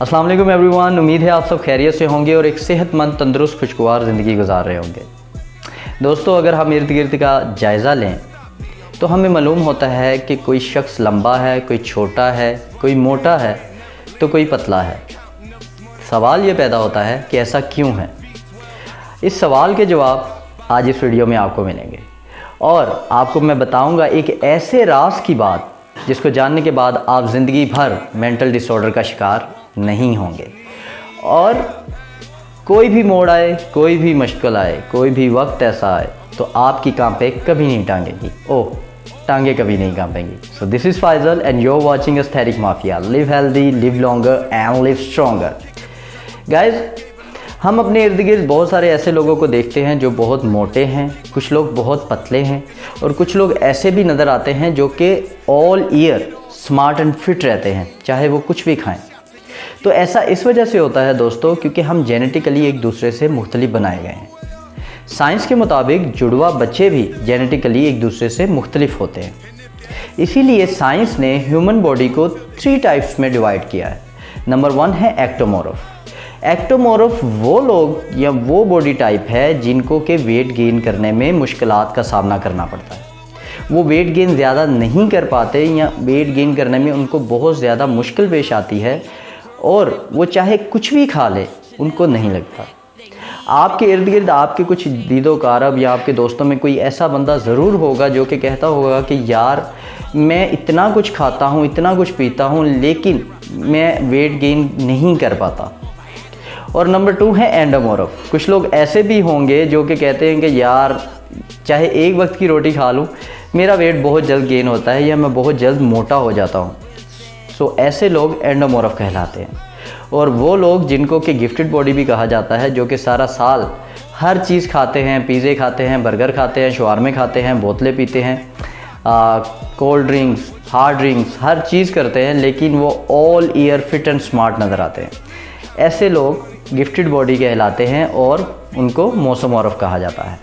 अस्सलाम वालेकुम एवरीवन, उम्मीद है आप सब खैरियत से होंगे और एक सेहतमंद, तंदुरुस्त, खुशगवार ज़िंदगी गुजार रहे होंगे। दोस्तों, अगर हम इर्द गिर्द का जायज़ा लें तो हमें मालूम होता है कि कोई शख्स लंबा है, कोई छोटा है, कोई मोटा है तो कोई पतला है। सवाल ये पैदा होता है कि ऐसा क्यों है। इस सवाल के जवाब आज इस वीडियो में आपको मिलेंगे और आपको मैं बताऊंगा एक ऐसे राज की बात जिसको जानने के बाद आप ज़िंदगी भर मेंटल डिसऑर्डर का शिकार नहीं होंगे। और कोई भी मोड़ आए, कोई भी मुश्किल आए, कोई भी वक्त ऐसा आए तो आपकी टांगें कभी नहीं टांगेंगी। टांगें कभी नहीं कांपेंगी। So this is Faizal and you are watching aesthetic mafia. Live healthy, live longer and live stronger. Guys, हम अपने इर्द गिर्द बहुत सारे ऐसे लोगों को देखते हैं जो बहुत मोटे हैं, कुछ लोग बहुत पतले हैं और कुछ लोग ऐसे भी नज़र आते हैं जो कि all year smart and fit रहते हैं, चाहे वो कुछ भी खाएं। तो ऐसा इस वजह से होता है दोस्तों, क्योंकि हम जेनेटिकली एक दूसरे से मुख्तलिफ बनाए गए हैं। साइंस के मुताबिक जुड़वा बच्चे भी जेनेटिकली एक दूसरे से मुख्तलिफ होते हैं। इसीलिए साइंस ने ह्यूमन बॉडी को 3 टाइप्स में डिवाइड किया है। नंबर 1 है एक्टोमॉर्फ। एक्टोमॉर्फ वो लोग या वो बॉडी टाइप है जिनको के वेट गेन करने में मुश्किलात का सामना करना पड़ता है। वो वेट गेन ज़्यादा नहीं कर पाते या वेट गेन करने में उनको बहुत ज़्यादा मुश्किल पेश आती है और वो चाहे कुछ भी खा ले उनको नहीं लगता। आपके इर्द गिर्द आपके कुछ दीदो कारब या आपके दोस्तों में कोई ऐसा बंदा ज़रूर होगा जो कि कहता होगा कि यार मैं इतना कुछ खाता हूँ, इतना कुछ पीता हूँ, लेकिन मैं वेट गेन नहीं कर पाता। और नंबर 2 है एंडोमॉर्फ। कुछ लोग ऐसे भी होंगे जो कि कहते हैं कि यार चाहे एक वक्त की रोटी खा लूँ मेरा वेट बहुत जल्द गेन होता है या मैं बहुत जल्द मोटा हो जाता हूँ। सो ऐसे लोग एंडोमॉर्फ कहलाते हैं। और वो लोग जिनको कि गिफ्टेड बॉडी भी कहा जाता है, जो कि सारा साल हर चीज़ खाते हैं, पिज़्ज़े खाते हैं, बर्गर खाते हैं, शवारमे खाते हैं, बोतलें पीते हैं, कोल्ड ड्रिंक्स, हार्ड ड्रिंक्स, हर चीज़ करते हैं, लेकिन वो all year fit and smart नज़र आते हैं। ऐसे लोग गिफ्टेड बॉडी कहलाते हैं और उनको मोसोमॉर्फ कहा जाता है।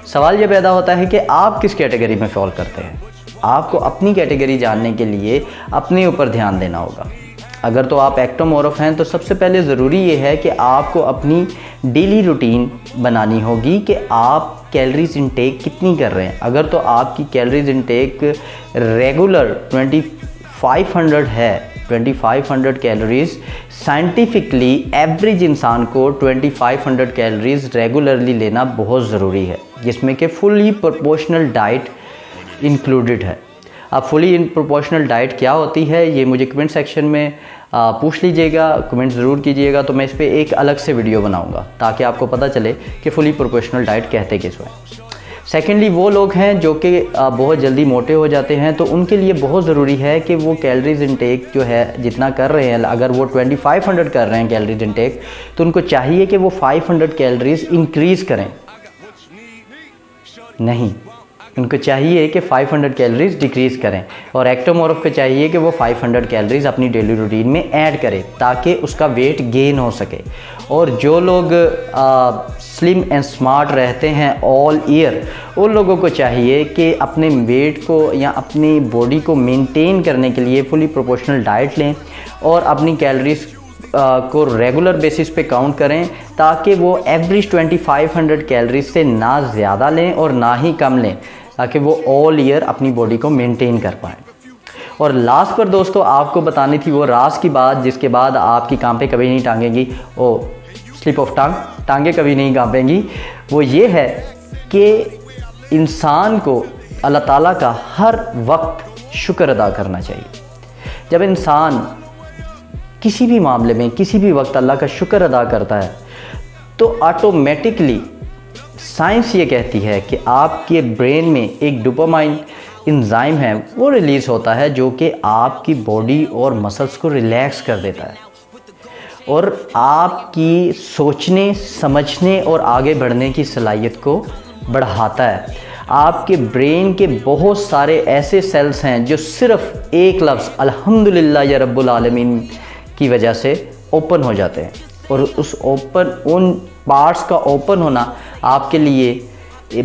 सवाल ये पैदा होता है कि आप किस कैटेगरी में फॉल करते हैं। आपको अपनी कैटेगरी जानने के लिए अपने ऊपर ध्यान देना होगा। अगर तो आप एक्टोमॉर्फ हैं तो सबसे पहले ज़रूरी ये है कि आपको अपनी डेली रूटीन बनानी होगी कि आप कैलोरीज इनटेक कितनी कर रहे हैं। अगर तो आपकी कैलोरीज इनटेक रेगुलर 2500 है, 2500 कैलोरीज, साइंटिफिकली एवरेज इंसान को 2500 कैलोरीज रेगुलरली लेना बहुत ज़रूरी है, जिसमें कि फुली प्रोपोर्शनल डाइट इंक्लूडेड है। अब फुली इन प्रोपोर्शनल डाइट क्या होती है ये मुझे कमेंट सेक्शन में पूछ लीजिएगा, कमेंट ज़रूर कीजिएगा, तो मैं इस पर एक अलग से वीडियो बनाऊंगा ताकि आपको पता चले कि फुली प्रोपोर्शनल डाइट कहते किस है। सेकेंडली, वो लोग हैं जो कि बहुत जल्दी मोटे हो जाते हैं, तो उनके लिए बहुत ज़रूरी है कि वो कैलोरीज इनटेक जो है जितना कर रहे हैं, अगर वो 2500 कर रहे हैं कैलोरीज इनटेक, तो उनको चाहिए कि वो 500 कैलोरीज इंक्रीज़ करें। नहीं, उनको चाहिए कि 500 कैलोरीज डिक्रीज़ करें। और एक्टोमॉर्फ को चाहिए कि वो 500 कैलोरीज अपनी डेली रूटीन में ऐड करें ताकि उसका वेट गेन हो सके। और जो लोग स्लिम एंड स्मार्ट रहते हैं ऑल ईयर, उन लोगों को चाहिए कि अपने वेट को या अपनी बॉडी को मेंटेन करने के लिए फुली प्रोपोर्शनल डाइट लें और अपनी कैलोरीज को रेगुलर बेसिस पे काउंट करें ताकि वो एवरेज 2500 कैलोरीज से ना ज़्यादा लें और ना ही कम लें, ताकि वो ऑल ईयर अपनी बॉडी को मेंटेन कर पाएँ। और लास्ट पर दोस्तों आपको बतानी थी वो राज की बात जिसके बाद आपकी टांगें कभी नहीं टांगेंगी, स्लिप ऑफ टंग, टांगें कभी नहीं कांपेंगी। वो ये है कि इंसान को अल्लाह ताला का हर वक्त शुक्र अदा करना चाहिए। जब इंसान किसी भी मामले में किसी भी वक्त अल्लाह का शुक्र अदा करता है तो ऑटोमेटिकली साइंस ये कहती है कि आपके ब्रेन में एक डोपामाइन एंजाइम है, वो रिलीज़ होता है जो कि आपकी बॉडी और मसल्स को रिलैक्स कर देता है और आपकी सोचने, समझने और आगे बढ़ने की सलाहियत को बढ़ाता है। आपके ब्रेन के बहुत सारे ऐसे सेल्स हैं जो सिर्फ एक लफ्ज़ अल्हम्दुलिल्लाह या रब्बुल आलमीन की वजह से ओपन हो जाते हैं और उन पार्ट्स का ओपन होना आपके लिए